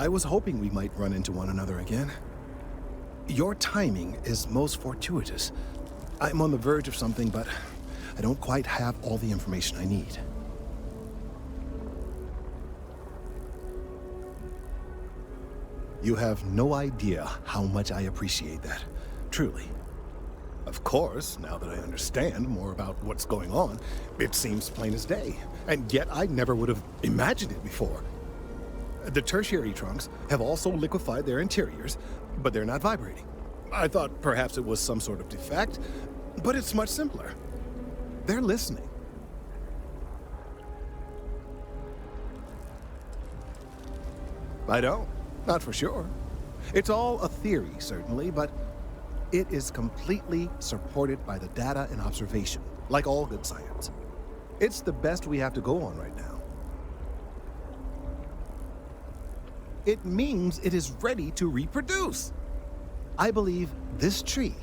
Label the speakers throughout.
Speaker 1: I was hoping we might run into one another again. Your timing is most fortuitous. I'm on the verge of something, but I don't quite have all the information I need. You have no idea how much I appreciate that. Truly. Of course, now that I understand more about what's going on, it seems plain as day. And yet I never would have imagined it before. The tertiary trunks have also liquefied their interiors, but they're not vibrating. I thought perhaps it was some sort of defect, but it's much simpler. They're listening. I don't. Not for sure. It's all a theory, certainly, but it is completely supported by the data and observation, like all good science. It's the best we have to go on right now. It means it is ready to reproduce. I believe this tree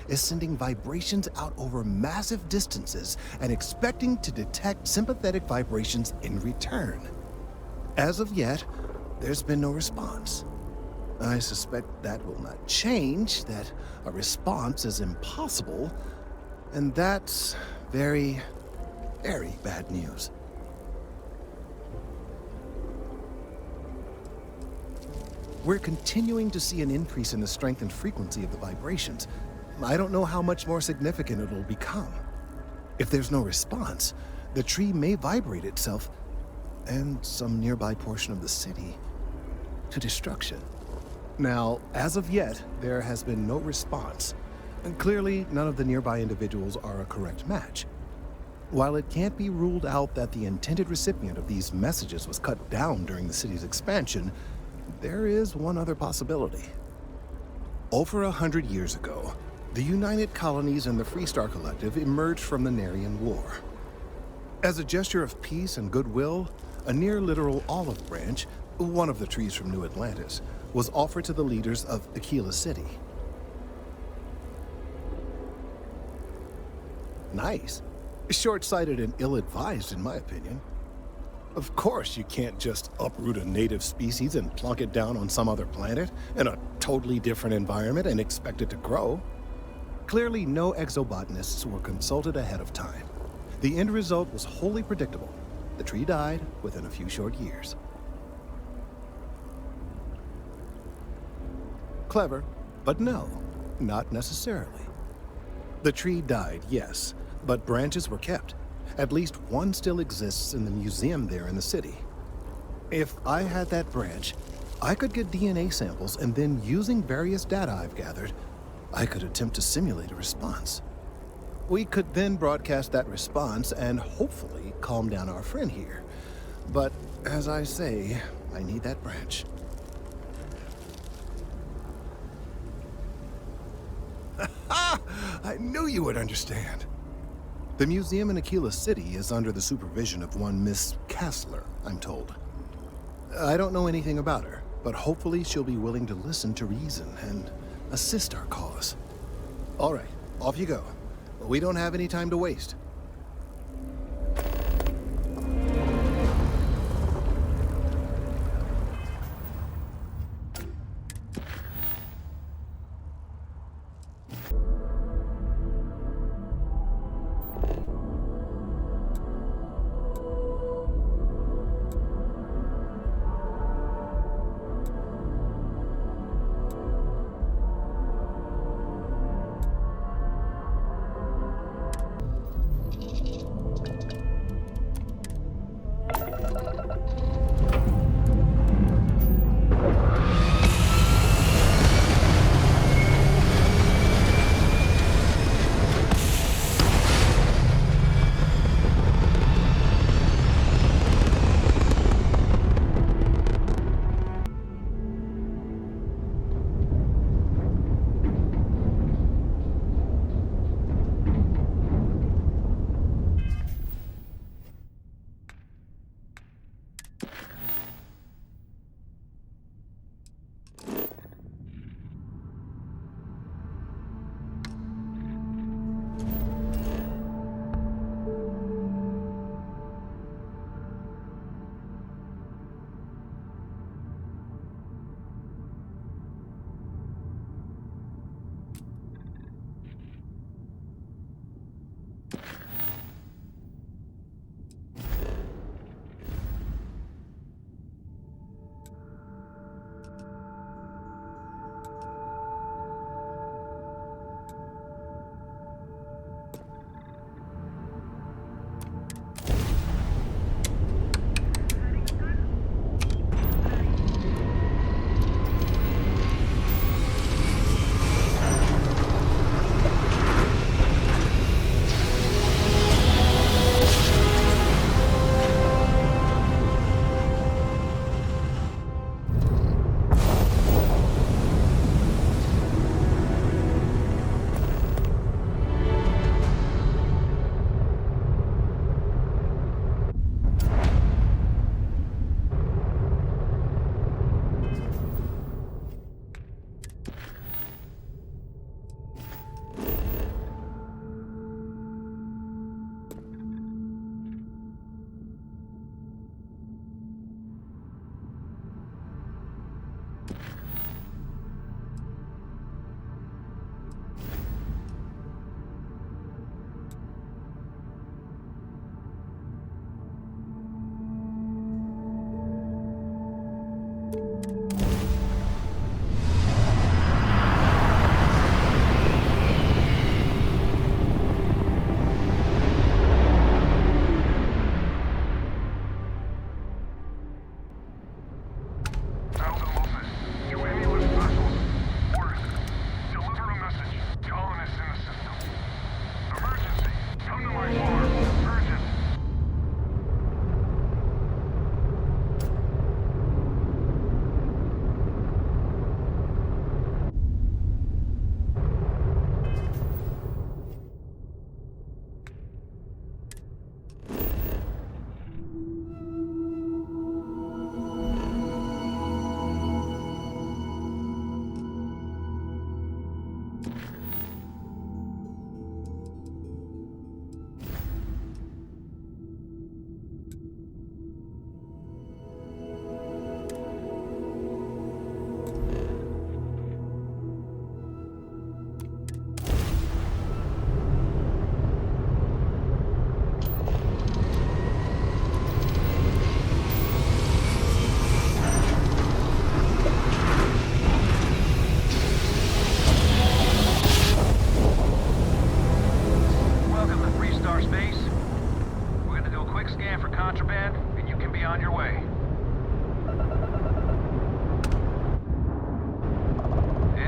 Speaker 1: is sending vibrations out over massive distances and expecting to detect sympathetic vibrations in return. As of yet, there's been no response. I suspect that will not change, that a response is impossible, and that's very, very bad news. We're continuing to see an increase in the strength and frequency of the vibrations. I don't know how much more significant it'll become. If there's no response, the tree may vibrate itself, and some nearby portion of the city, to destruction. Now, as of yet, there has been no response, and clearly none of the nearby individuals are a correct match. While it can't be ruled out that the intended recipient of these messages was cut down during the city's expansion, there is one other possibility. Over 100 years ago, the United Colonies and the Freestar Collective emerged from the Narian War. As a gesture of peace and goodwill, a near-literal olive branch, one of the trees from New Atlantis, was offered to the leaders of Aquila City. Nice. Short-sighted and ill-advised, in my opinion. Of course, you can't just uproot a native species and plunk it down on some other planet in a totally different environment and expect it to grow. Clearly, no exobotanists were consulted ahead of time. The end result was wholly predictable. The tree died within a few short years. Clever, but no, not necessarily. The tree died, yes, but branches were kept. At least one still exists in the museum there in the city. If I had that branch, I could get DNA samples, and then using various data I've gathered, I could attempt to simulate a response. We could then broadcast that response and hopefully calm down our friend here. But as I say, I need that branch. I knew you would understand. The museum in Aquila City is under the supervision of one Miss Kessler, I'm told. I don't know anything about her, but hopefully she'll be willing to listen to reason and assist our cause. All right, off you go. We don't have any time to waste.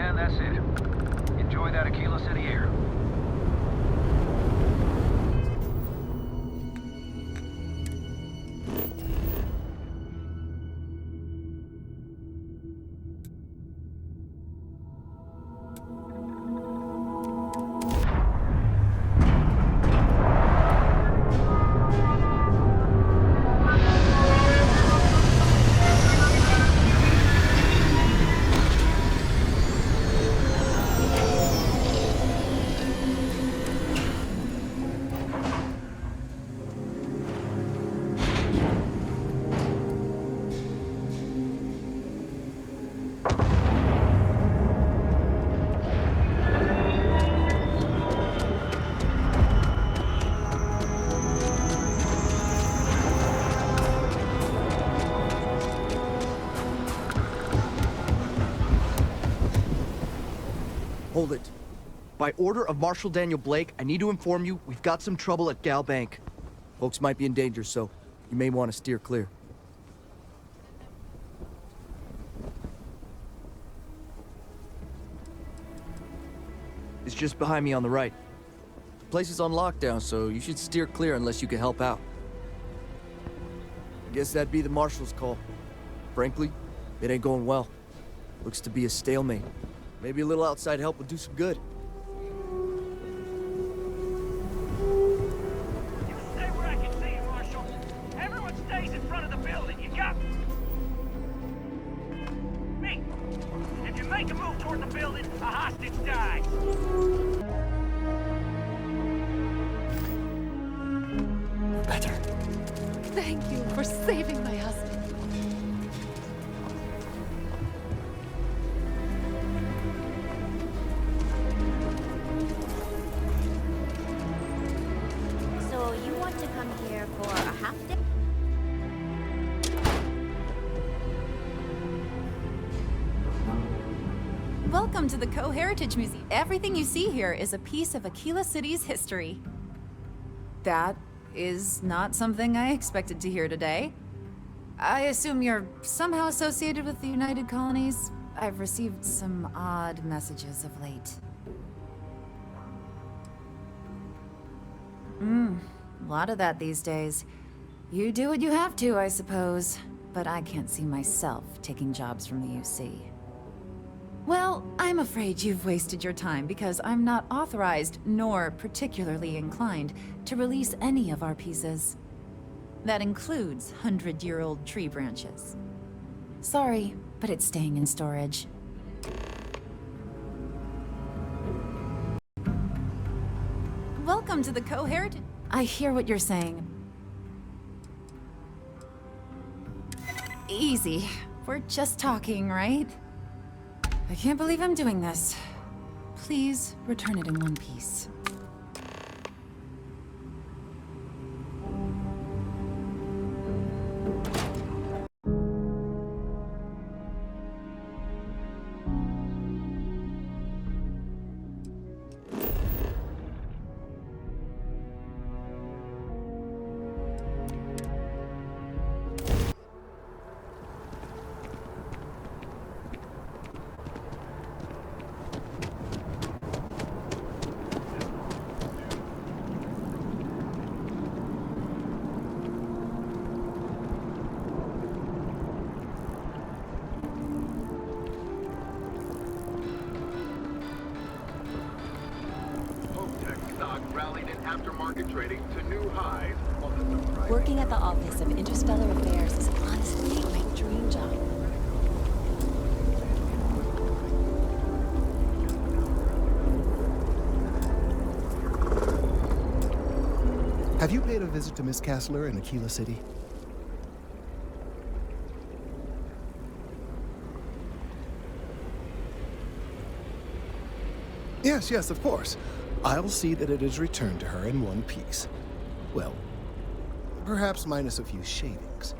Speaker 2: And that's it. Enjoy that Aquila City air.
Speaker 3: Hold it. By order of Marshal Daniel Blake, I need to inform you we've got some trouble at Gal Bank. Folks might be in danger, so you may want to steer clear. It's just behind me on the right. The place is on lockdown, so you should steer clear unless you can help out. I guess that'd be the Marshal's call. Frankly, it ain't going well. Looks to be a stalemate. Maybe a little outside help would do some good.
Speaker 4: You stay where I can see you, Marshal. Everyone stays in front of the building. You got me. If you make a move toward the building, a hostage dies.
Speaker 3: Better.
Speaker 5: Thank you for saving my husband.
Speaker 6: So you want to come here for a half day?
Speaker 5: Welcome to the Co-Heritage Museum. Everything you see here is a piece of Aquila City's history. That is not something I expected to hear today. I assume you're somehow associated with the United Colonies? I've received some odd messages of late. A lot of that these days. You do what you have to, I suppose. But I can't see myself taking jobs from the UC. Well, I'm afraid you've wasted your time because I'm not authorized, nor particularly inclined, to release any of our pieces. That includes 100-year-old tree branches. Sorry, but it's staying in storage. Welcome to the Co-Heritage. I hear what you're saying. Easy. We're just talking, right? I can't believe I'm doing this. Please return it in one piece.
Speaker 7: Rallied in aftermarket trading to new highs on the surprise.
Speaker 8: Working at the Office of Interstellar Affairs is honestly my dream job.
Speaker 1: Have you paid a visit to Miss Castler in Aquila City? Yes, of course. I'll see that it is returned to her in one piece. Well, perhaps minus a few shavings.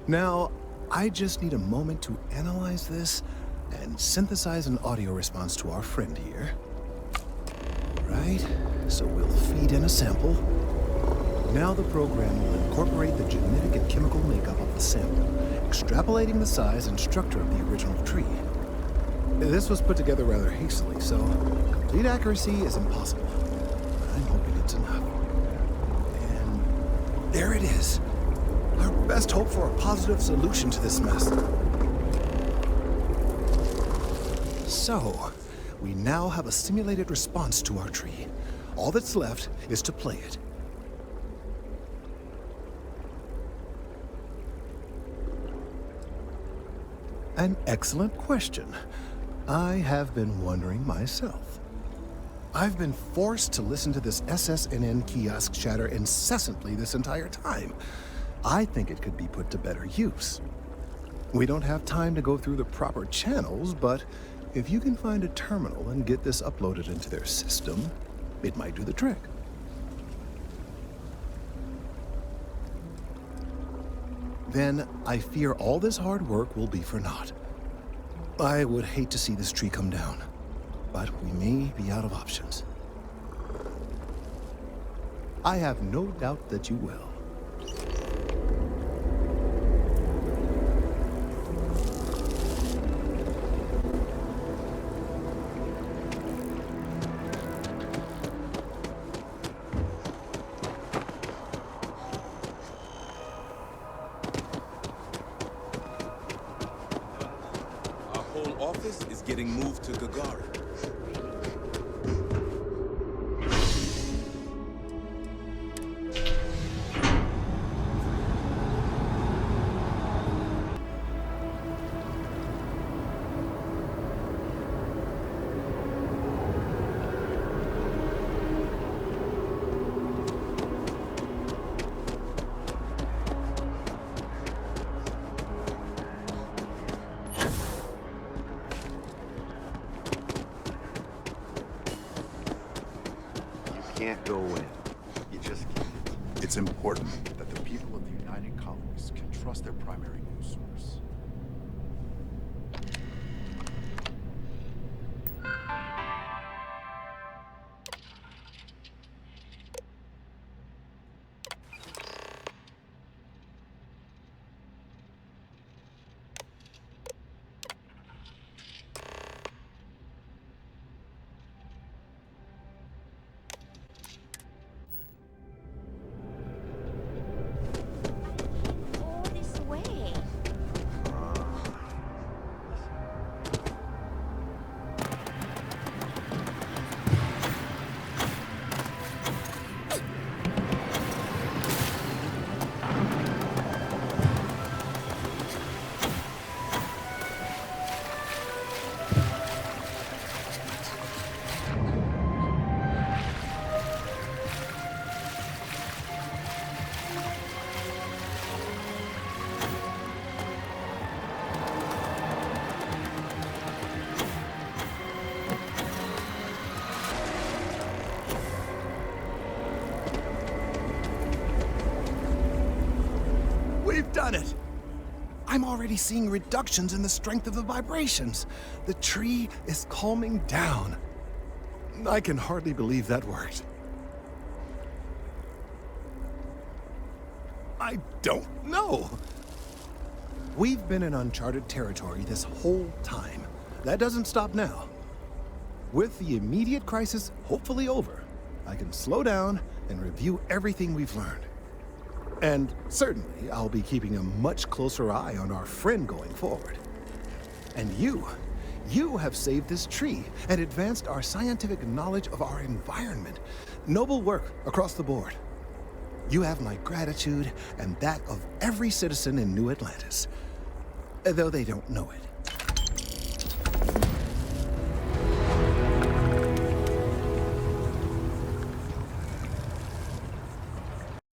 Speaker 1: Now, I just need a moment to analyze this and synthesize an audio response to our friend here. Right, so we'll feed in a sample. Now the program will incorporate the genetic and chemical makeup of the sample, extrapolating the size and structure of the original tree. This was put together rather hastily, so complete accuracy is impossible. I'm hoping it's enough. And there it is. Our best hope for a positive solution to this mess. So, we now have a simulated response to our tree. All that's left is to play it. An excellent question. I have been wondering myself. I've been forced to listen to this SSNN kiosk chatter incessantly this entire time. I think it could be put to better use. We don't have time to go through the proper channels, but if you can find a terminal and get this uploaded into their system, it might do the trick. Then I fear all this hard work will be for naught. I would hate to see this tree come down, but we may be out of options. I have no doubt that you will.
Speaker 9: Office is getting moved to Gagarin.
Speaker 10: Can't go in. You just can't. It's important that the people of the United Colonies can trust their primary news source.
Speaker 1: We've done it! I'm already seeing reductions in the strength of the vibrations. The tree is calming down. I can hardly believe that worked. I don't know. We've been in uncharted territory this whole time. That doesn't stop now. With the immediate crisis hopefully over, I can slow down and review everything we've learned. And certainly, I'll be keeping a much closer eye on our friend going forward. And you have saved this tree and advanced our scientific knowledge of our environment. Noble work across the board. You have my gratitude and that of every citizen in New Atlantis, though they don't know it.